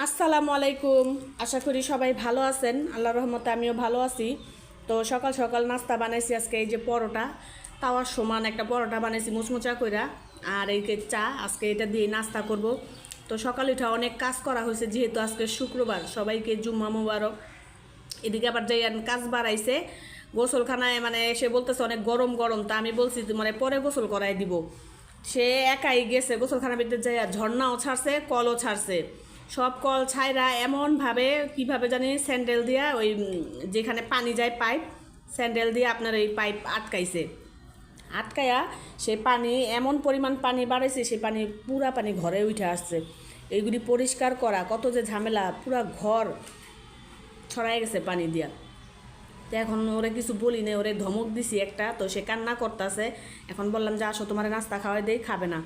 আসসালামু আলাইকুম। আশা করি সবাই ভালো আছেন। আল্লাহর রহমতে আমিও ভালো আছি। তো সকাল সকাল নাস্তা বানাইছি আজকে এই যে পরোটা, তাওয়ার সমান একটা পরোটা বানাইছি মুচমুচা কইরা। আর এই যে চা, আজকে এটা দিয়ে নাস্তা করব। তো সকালে উঠে অনেক কাজ করা হয়েছে, যেহেতু আজকে শুক্রবার, সবাইকে জুম্মা মুবারক। এদিকে আবার যে কাজ বাড়াইছে গোসলখানায়, মানে সে বলতেছে অনেক গরম গরম, তা আমি বলছি তোমার পরে গোসল করাই দিব। সে একাই গেছে গোসলখানার ভিতরে যাই, ঝর্ণাও ছাড়ছে, কলও ছাড়ছে। সব কল ছাইরা এমনভাবে কীভাবে জানি স্যান্ডেল দিয়া ওই যেখানে পানি যায় পাইপ, স্যান্ডেল দিয়ে আপনার এই পাইপ আটকাইছে। আটকায়া সে পানি এমন পরিমাণ পানি বাড়াইছে, সে পানি পুরা পানি ঘরে উঠে আসছে। এইগুলি পরিষ্কার করা কত যে ঝামেলা, পুরা ঘর ছড়াই গেছে পানি দিয়া। তো এখন ওরে কিছু বলি না, ওরে ধমক দিছি একটা, তো সে কান্না করতেছে। এখন বললাম যে আসো তোমার নাস্তা খাওয়াই দেই, খাবে না।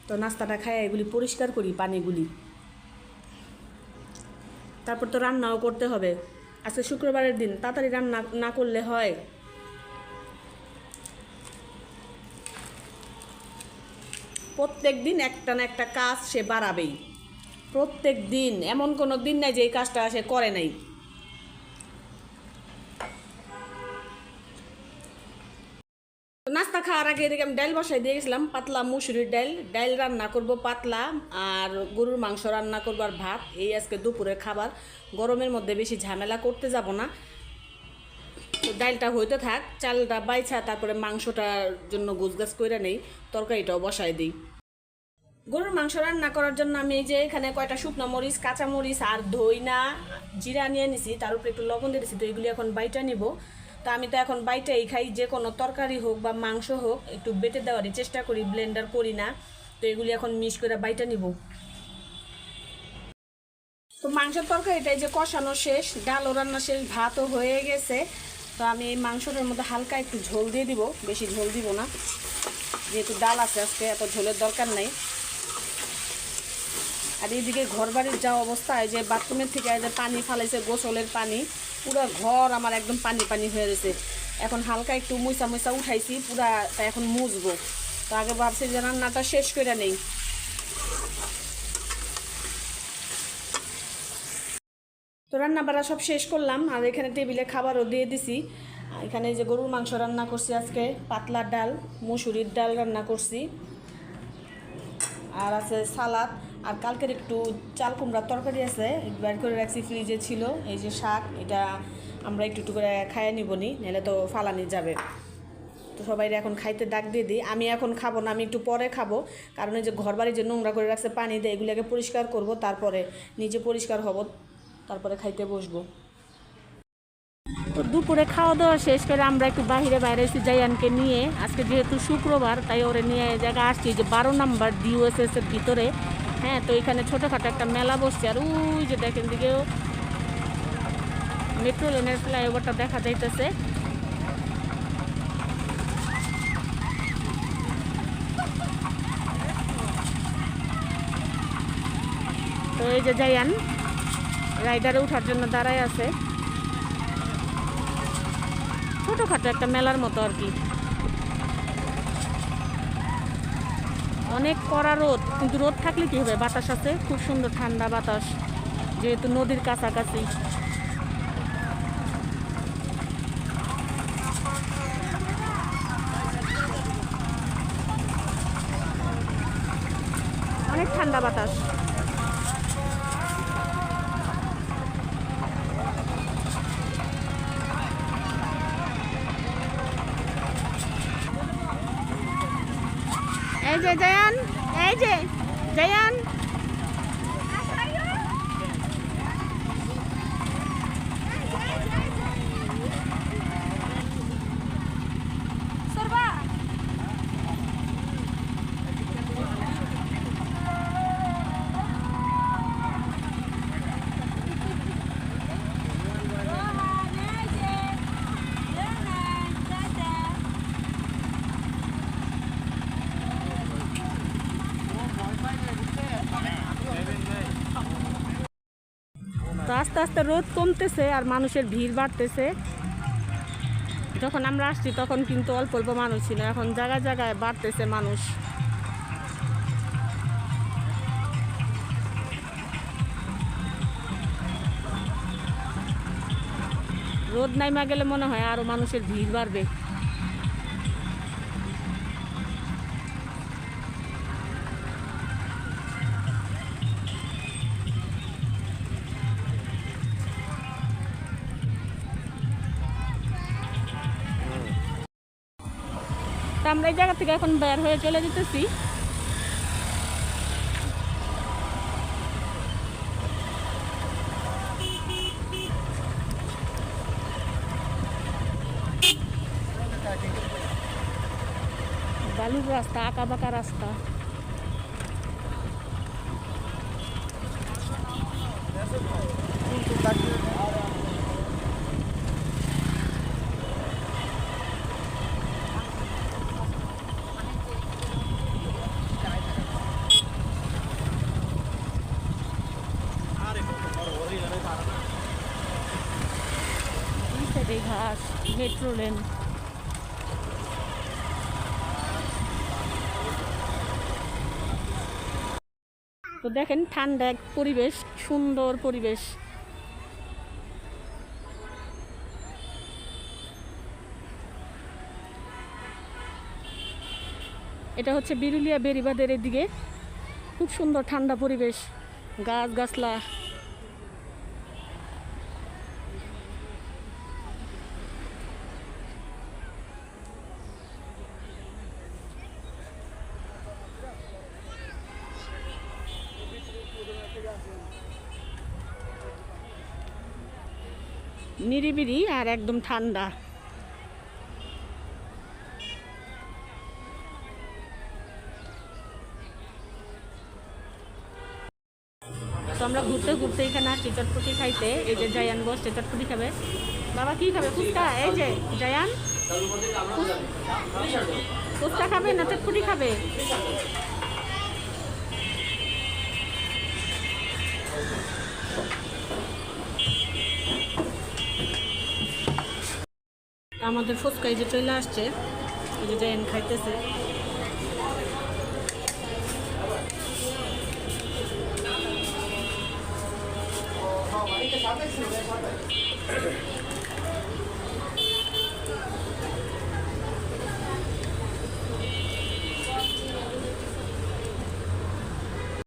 তো নাস্তাটা খাই এগুলি পরিষ্কার করি পানিগুলি, তারপর তো রান্নাও করতে হবে। আজকে শুক্রবারের দিন, তাড়াতাড়ি রান্না না করলে হয়। প্রত্যেক দিন একটা না একটা কাজ সে বাড়াবেই, প্রত্যেক দিন। এমন কোনো দিন নাই যে এই কাজটা সে করে নাই। নাস্তা খাওয়ার আগে এদিকে আমি ডাল বসাই দিয়ে গেছিলাম, পাতলা মুসুরির ডাল রান্না করব পাতলা, আর গরুর মাংস রান্না করবো, আর ভাত। এই আজকে দুপুরের খাবার। গরমের মধ্যে বেশি ঝামেলা করতে যাব না, তো ডালটা হইতে থাক, চালটা বাইছা তারপরে মাংসটার জন্য গোছগাছ করে নেই, তরকারিটাও বসাই দিই। গরুর মাংস রান্না করার জন্য আমি এই যে এখানে কয়টা শুকনো মরিচ, কাঁচা মরিচ আর ধইনা জিরা নিয়ে নিছি, তার উপরে একটু লবণ দিয়ে দিছি। তো এগুলি এখন বাইটা নিব। তো আমি তো এখন বাইটাই খাই, যে কোনো তরকারি হোক বা মাংস হোক একটু বেটে দেওয়ারই চেষ্টা করি, ব্লেন্ডার করি না। তো এগুলি এখন মিক্স করে বাইটা নিব। তো মাংসের তরকারিটাই যে কষানো শেষ, ডালও রান্না শেষ, ভাতও হয়ে গেছে। তো আমি এই মাংসটার মধ্যে হালকা একটু ঝোল দিয়ে দিব, বেশি ঝোল দিব না, যেহেতু ডাল আছে আজকে, এত ঝোলের দরকার নেই। আর এইদিকে ঘর বাড়ির যা অবস্থা, এই যে বাথরুমের থেকে যে পানি ফালাইছে, গোসলের পানি, পুরো ঘর আমার একদম পানি পানি হয়ে গেছে। এখন হালকা একটু মুইসা মুইসা উঠাইছি পুরা, তাই এখন মুছবো। তো আগে ভাবছি যে রান্নাটা শেষ করে নেই। তো রান্না বাড়া সব শেষ করলাম, আর এখানে টেবিলে খাবারও দিয়ে দিছি। এখানে যে গরুর মাংস রান্না করছি আজকে, পাতলা ডাল, মুসুরির ডাল রান্না করছি, আর আছে সালাদ, আর কালকের একটু চাল কুমড়ার তরকারি আছে, বের করে রাখছি, ফ্রিজে ছিল। এই যে শাক, এটা আমরা একটু একটু করে খাইয়ে নিবনি, নাহলে তো ফালানি যাবে। তো সবাই এখন খাইতে ডাক দিয়ে দিই। আমি এখন খাবো না, আমি একটু পরে খাবো, কারণ এই যে ঘর বাড়ি যে নোংরা করে রাখছে পানি দিয়ে, এগুলোকে পরিষ্কার করব, তারপরে নিজে পরিষ্কার হব, তারপরে খাইতে বসবো। তো দুপুরে খাওয়া দাওয়া শেষ করে আমরা একটু বাইরে এসে জায়ানকে নিয়ে, আজকে যেহেতু শুক্রবার তাই ওরে নিয়ে জায়গা আসছি, যে 12 নম্বর ডিওএসএস এর ভিতরে। হ্যাঁ, তো এখানে ছোটোখাটো একটা মেলা বসছে, আর ওই যে দেখেন দিকেও মেট্রো লেনের ফ্লাইওভারটা দেখা যাইতেছে। তো এই যে জায়ান রাইডারে ওঠার জন্য দাঁড়ায় আছে, ছোটোখাটো একটা মেলার মতো আর কি। অনেক কড়া রোদ, কিন্তু রোদ থাকলে কি হবে, বাতাস আছে, খুব সুন্দর ঠান্ডা বাতাস, যেহেতু নদীর কাছাকাছি। অনেক ঠান্ডা বাতাস। এই যে জায়ান, এই যে জায়ান, তো আস্তে আস্তে রোদ কমতেছে আর মানুষের ভিড় বাড়তেছে। যখন আমরা আসছি তখন কিন্তু অল্প অল্প মানুষ ছিল, এখন জায়গায় জায়গায় বাড়তেছে মানুষ। রোদ নাইমা গেলে মনে হয় আরো মানুষের ভিড় বাড়বে। তা আমরা এই জায়গা থেকে এখন বের হয়ে চলে যেতেছি। বালুর রাস্তা, আঁকা বাঁকা রাস্তা। ঘাস, মেট্রো লেন। তো দেখেন ঠান্ডা এক পরিবেশ, সুন্দর পরিবেশ। এটা হচ্ছে বিরুলিয়া বেড়িবাঁধের এদিকে, খুব সুন্দর ঠান্ডা পরিবেশ, গাছ গাছলা। নিরিবিলি আর একদম ঠান্ডা। তো আমরা ঘুরতে ঘুরতে এখানে আসছি চটপটি খাইতে। এই যে জায়ান বসছে চটপটি খাবে। বাবা কি খাবে? ফুচকা। এই যে জায়ান ফুচকা খাবে না চটপটি খাবে? আমাদের ফুচকা এই যে চলে আসছে, এই যে জায়ান খাইতেছে।